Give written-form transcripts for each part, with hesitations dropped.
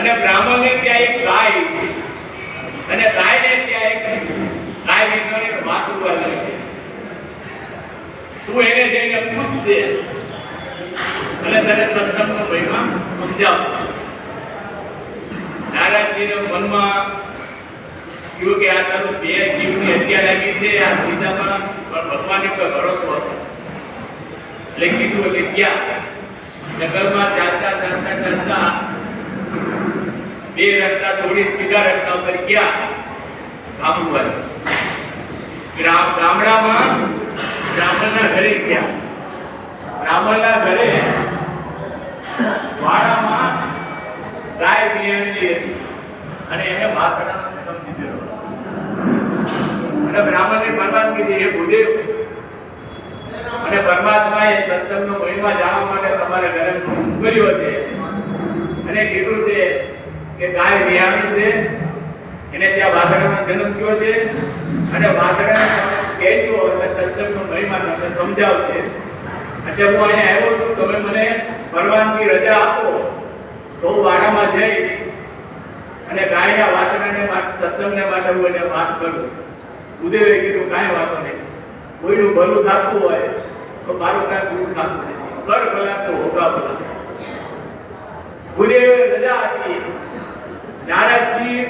અને બ્રાહ્મણને ત્યાં એક ગાય છે અને ગાયને ત્યાં એક ગાય વિનોને વાત ઉભા છે. તું એને જઈને પૂછશે અને તને સત્સંગનો મહિમા સમજાવ. નારાયણજીના મનમાં કહ્યું કે આ તારું બે જીવની હત્યા લાગી છે આ સીતામાં, પણ ભગવાન ઉપર ભરોસો હતો એટલે કીધું કે ક્યાં જંગલમાં ચાલતા બે રસ્તા છોડી સીધા રસ્તા ઉપર ગયા આબુવાલ ગામડામાં બ્રાહ્મણના ઘરે ગયા. બ્રાહ્મણના ઘરે વાડામાં ગાય બિયાણી હતી અને એને વાસણાનો સમજી દીધો અને બ્રાહ્મણને પરવાનગી દીધી, હે ભૂદેવ અને પરમાત્માએ સત્સંગનો મહિમા જાણવા માટે તમારા ઘરે મોકલ્યો છે અને કીધું છે કે ગાય બિયાણી છે એને ત્યાં વાસણાનો જન્મ થયો છે અને વાસણાને કહેજો અને સત્સંગનો મહિમા તમને સમજાવશે. એટલે હું અહીંયા આવ્યો છું, તમે મને પરવાનગી રજા આપો તો હું વાડામાં જઈ અને ગાયના વાસણાને સત્સંગને માટે હું એને વાત કરું. ભૂદેવે કીધું કાંઈ વાતો નહીં, કોઈનું ભલું થતું હોય તો મારું કાંઈ ભૂલું થતું નથી, કર ભલા તો હોગા ભલા. ભૂદેવે રજા આપી. નારદજી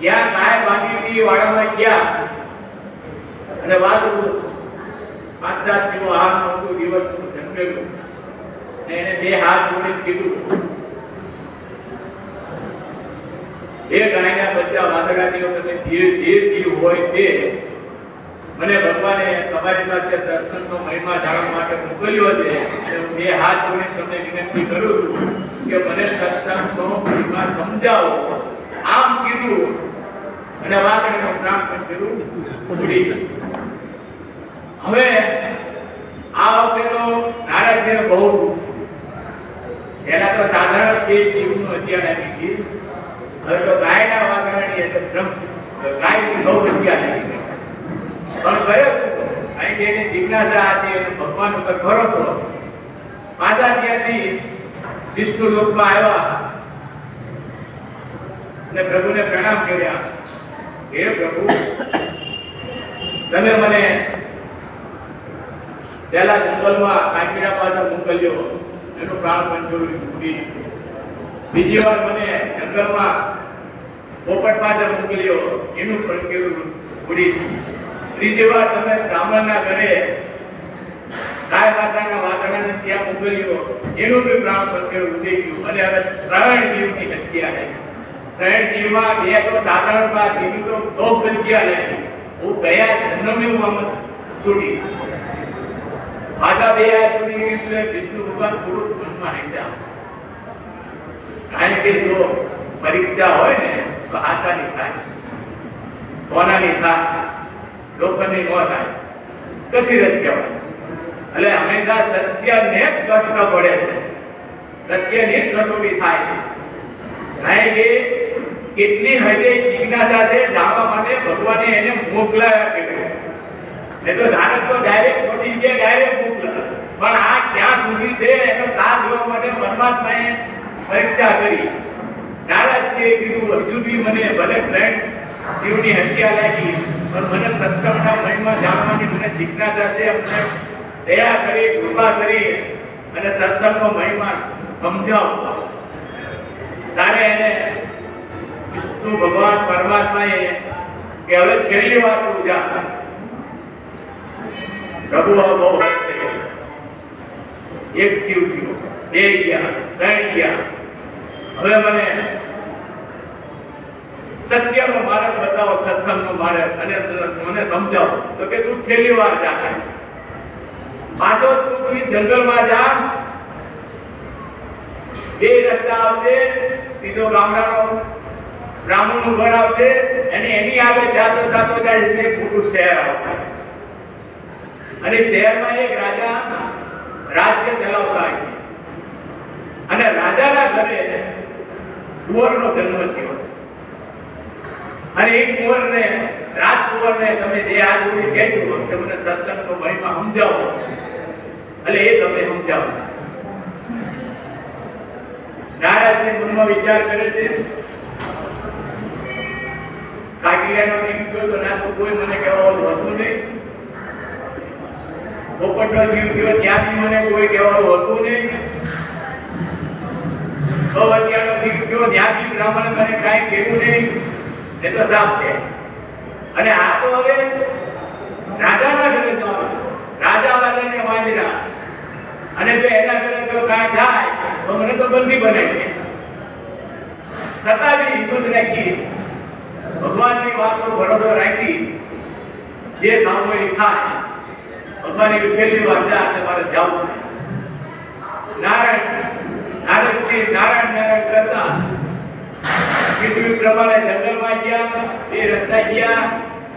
જ્યાં ગાય બાંધી હતી વાડામાં ગયા અને વાત 5-7 કિલો આહાર નહોતું દિવસ જન્મેલું ને એને બે હાથ જોડીને કીધું, એ ગાયના બચ્ચા વાસણાની વખતે જે જીવ હોય તે મને ભગવાને તમારી પાસે સત્સંગનો મહિમા જાણવા માટે મોકલ્યો છે. હું બે હાથ જોડીને તમને વિનંતી કરું છું કે મને સત્સંગનો મહિમા સમજાવો. આમ કીધું અને વાસણાનો પ્રાણ પણ કર્યું ઉડી ગયું. હવે આ વખતે તો નારદજીને બહુ પહેલા તો સાધારણ બે જીવનું હત્યા લાગી હતી, હવે તો ગાયના વાસણાની ગાયની બહુ હત્યા લાગી ગઈ. પણ કયો અહીં કે એની જિજ્ઞાસા હતી અને ભગવાન ઉપર ભરોસો. પાછા ત્યાંથી વિષ્ણુ લોકમાં આવ્યા અને પ્રભુને પ્રણામ કર્યા. હે પ્રભુ, તમે મને પહેલા જંગલમાં કાંકીડા પાસે મોકલ્યો, એનું પ્રાણ પંચોલી ઉડી. બીજી વાર મને જંગલમાં પોપટ પાસે મોકલ્યો, એનું પંચોલું ઉડી. ત્રીજી વાર તમે બ્રાહ્મણના ઘરે ગાય માતાના વાસણાને ત્યાં મોકલ્યો, એનું બી પ્રાણ પંચોલું ઉડી ગયું. અને હવે 3 જીવની હત્યા થઈ. 3 જીવમાં બે તો સાધારણમાં જીવી તો બહુ હત્યા લાગી. હું ગયા જન્મની હું આમ છૂટી પાછા બે સુધી વિષ્ણુ ભગવાન થોડું મનમાં હૈસા. કારણ કે જો પરીક્ષા હોય ને તો હાથાની થાય, સોનાની થાય, લોખંડની ન થાય, કથી રજ કહેવાય. એટલે હંમેશા સત્યને જ કષ્ટ પડે છે, સત્યની જ કસોટી થાય છે. કારણ કે કેટલી હદે જિજ્ઞાસા છે જાણવા માટે ભગવાને એને મોકલાયા કર્યો. એ તો ધારક તો ડાયરેક્ટ પહોંચી ગયા, ડાયરેક્ટ મોકલા. પણ આ ક્યાં સુધી છે એનો સાથ લેવા માટે પરમાત્માએ પરીક્ષા કરી. નારદજીએ કીધું, હજુ બી મને ભલે 3 જીવની હત્યા લાગી પણ મને સત્સંગના મહિમા જાણવાની મને જિજ્ઞાસા છે. અમને દયા કરી, કૃપા કરી અને સત્સંગનો મહિમા સમજાવો. તારે એને વિષ્ણુ ભગવાન પરમાત્માએ કે હવે છેલ્લી વાર તું જા. પ્રભુ બહુ એક જીવ થયો, 2 ગયા, 3 ગયા. હવે મને સત્યનો માર્ગ બતાવો, સત્સંગનો માર્ગ અને મને સમજાવો. તો કે તું છેલ્લી વાર જા, પાછો તું જંગલમાં જા. 2 રસ્તા આવશે, સીધો ગામડાનો બ્રાહ્મણનું ઘર આવશે અને એની આગળ જાતો જાતો જાય એટલે મોટું શહેર આવશે. અને શહેરમાં એક રાજા રાજ્ય ચલાવતા હોય અને રાજાના ઘરે કુંવરનો જન્મ થયો. અને એક કુંવરને, રાજકુંવરને તમે જે આ જોડી કહેજો કે મને સત્સંગનો મહિમા સમજાવો, એટલે એ તમે સમજાવો. નારદને મનમાં વિચાર કરે છે, કાકીયાનો જીવ ગયો તો ના તો કોઈ મને કહેવાનું હતું નહીં, પોપટનો જીવ ગયો ત્યાંથી મને કોઈ કહેવાનું હતું નહીં, ગૌવત્યાનો જીવ ગયો ત્યાંથી બ્રાહ્મણ મને કાંઈ કહેવું નહીં, એ તો સાફ છે. અને આ તો હવે રાજાના ઘરે જવાનું, રાજા વાળાને વાંજરા, અને જો એના ઘરે જો કાંઈ થાય તો મને તો બંધી બનાવી દે. છતાં બી હિંમત રાખી, ભગવાનની વાતો ભરોસો રાખી, જે થવું એ થાય. ભગવાનની છેલ્લી વાત છે, તમારે જવું છે. નારદજી નારાયણ કરતા કીધું પ્રમાણે જંગલમાં ગયા, એ રસ્તા ગયા,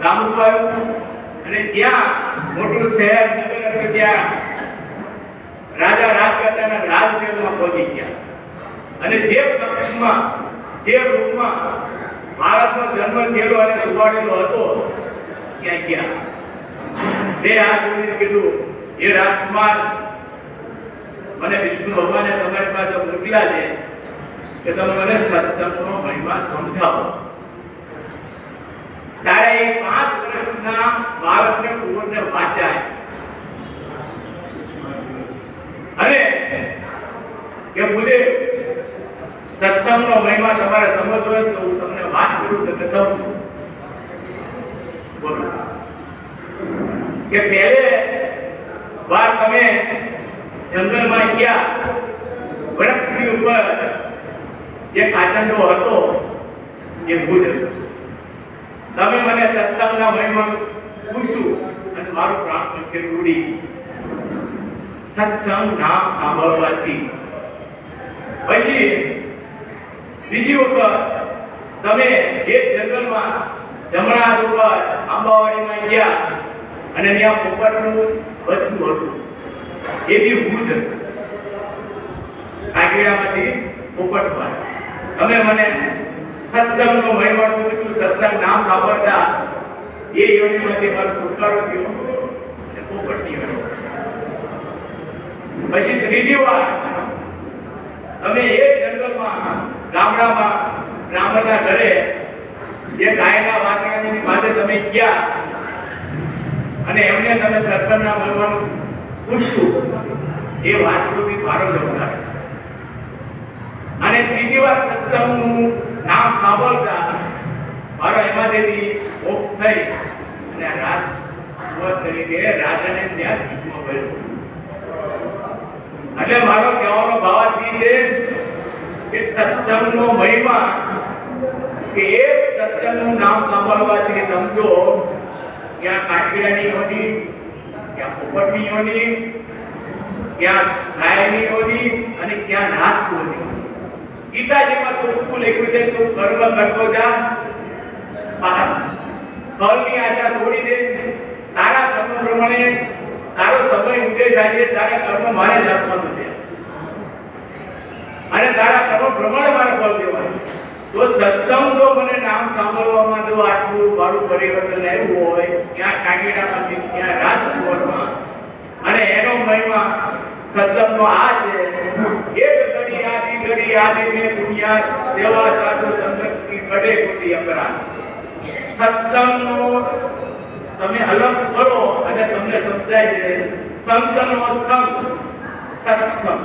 ગામડું આવ્યું, અને ત્યાં મોટું શહેર નગર હતું, ત્યાં રાજા રાજ કરતાના રાજમહેલમાં પહોંચી ગયા. અને જે કક્ષમાં જે રૂમમાં બાળકનો જન્મ થયેલો અને સુવાડેલો હતો ત્યાં ગયા. બે હાથ જોડીને કીધું, એ રાજકુમાર, મને વિષ્ણુ ભગવાને તમારી પાસે મોકલ્યા છે કે તમે મને સત્સંગનો મહિમા સમજાવો. ત્યારે એ 5 વર્ષના બાળકને પૂર્ણ વાંચાય અને કે મુજે સત્સંગનો મહિમા તમારે સમજવો હોય તો હું તમને વાત કરું તો સમજો. બોલો કે પહેલે વાર તમે જંગલમાં ગયા, વૃક્ષની ઉપર જે કાચંડો હતો એ ભૂજ હતો. તમે મને સત્સંગના મહિમા પૂછ્યું અને મારું પ્રાણ મંદિર ઉડી. સત્સંગ નામ સાંભળવાથી પછી બીજી વખત તમે એક જંગલમાં જમણા ઉપર આંબાવાડીમાં ગયા અને ત્યાં પોપટનું બચ્ચું હતું, એ બી ભૂજ હતું. કાગીડામાંથી પોપટ પર તમે મને સત્સંગનો મહિમા પૂછ્યું, સત્સંગ નામ સાંભળતા એ યોનિમાંથી મારો છુટકારો થયો અને પોપટની યોની. પછી ત્રીજી વાર તમે એક જંગલમાં ગામડામાં બ્રાહ્મણના ઘરે જે ગાયના વાછરડાની પાસે તમે ગયા અને એમને તમે સત્સંગના મહિમાનું પૂછ્યું, એ વાછરડું મારો જમનાર. અને ત્રીજી વાર સત્સંગનું નામ સાંભળતા મારો એમાંથી મોક્ષ થઈ અને રાજ તરીકે રાજાને ત્યાં જીવમાં ગયો. એટલે મારો કહેવાનો ભાવ છે કે સત્સંગનો મહિમા કે એક સત્સંગનું નામ સાંભળવાથી સમજો ક્યાં કાકીડાની યોની, ક્યાં પોપટની યોની, ક્યાં ગાયની યોની અને ક્યાં નાથની. ગીતાજીમાં તો શું લખ્યું છે, તું કર્મ કરતો જા, ફળની આશા છોડી દે, તારા કર્મ પ્રમાણે તારો સમય ઉદય થાય છે, તારા કર્મ મારે જ આપવાનું છે અને તારા કર્મ પ્રમાણે મારે ફળ દેવાનું. તો સત્સંગ જો મને નામ સાંભળવામાં જો આટલું મારું પરિવર્તન આવ્યું હોય, ક્યાં કાગીડામાંથી ક્યાં રાજકોટમાં, અને એનો મહિમા સત્સંગનો આ છે, એક ઘડી આદિ ને દુનિયા સેવા સાધુ સંગત કી કડે કોટી અપરાધ. સત્સંગનો તમે અલગ કરો અને તમને સમજાય છે, સંતનો સંગ સત્સંગ,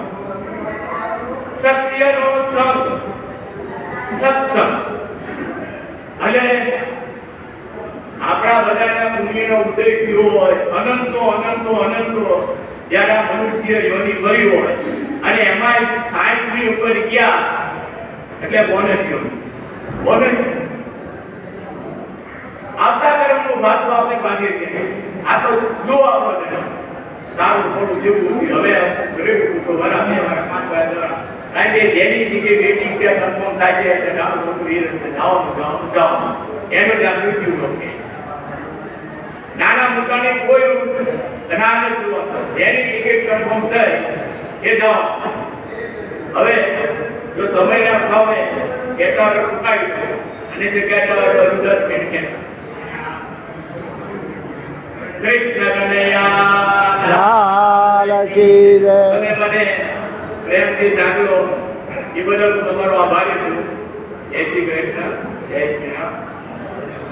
સત્યનો સંગ સત્સંગ. અને આપણા બધાના પુણ્યનો ઉદય થયો હોય, અનંતો અનંતો અનંતો જ્યારે મનુષ્ય યોની ભરી હોય અને એમાં 60 ની ઉપર ગયા એટલે બોનસ યોની. બોનસ આપતા કર્મનું ભાગ આપણે બાંધી દઈએ. આ તો જો આપણો જન્મ સારું થોડું જેવું હવે ગરીબ તો વરા 2 વાર 5 વાર કારણ કે જેની જગ્યાએ બેટી ત્યાં કન્ફર્મ થાય છે એટલે આવું મોટું એ રસ્તે જાઓ એનો ત્યાં મૃત્યુ રોકે. નાના મોટાની કોઈ જ્ઞાન જ જોવા, જેની ટિકિટ કન્ફર્મ થાય એ જાઓ. હવે જો સમય ના ફાવે કહેતા ઉકાળી દો અને જે કહેતા હોય 10 મિનિટ કે કૃષ્ણ કનૈયા લાલ કી જય. અને મને પ્રેમથી સાંભળો, એ બદલ હું તમારો આભારી છું. જય શ્રી કૃષ્ણ, જય શ્રી રામ.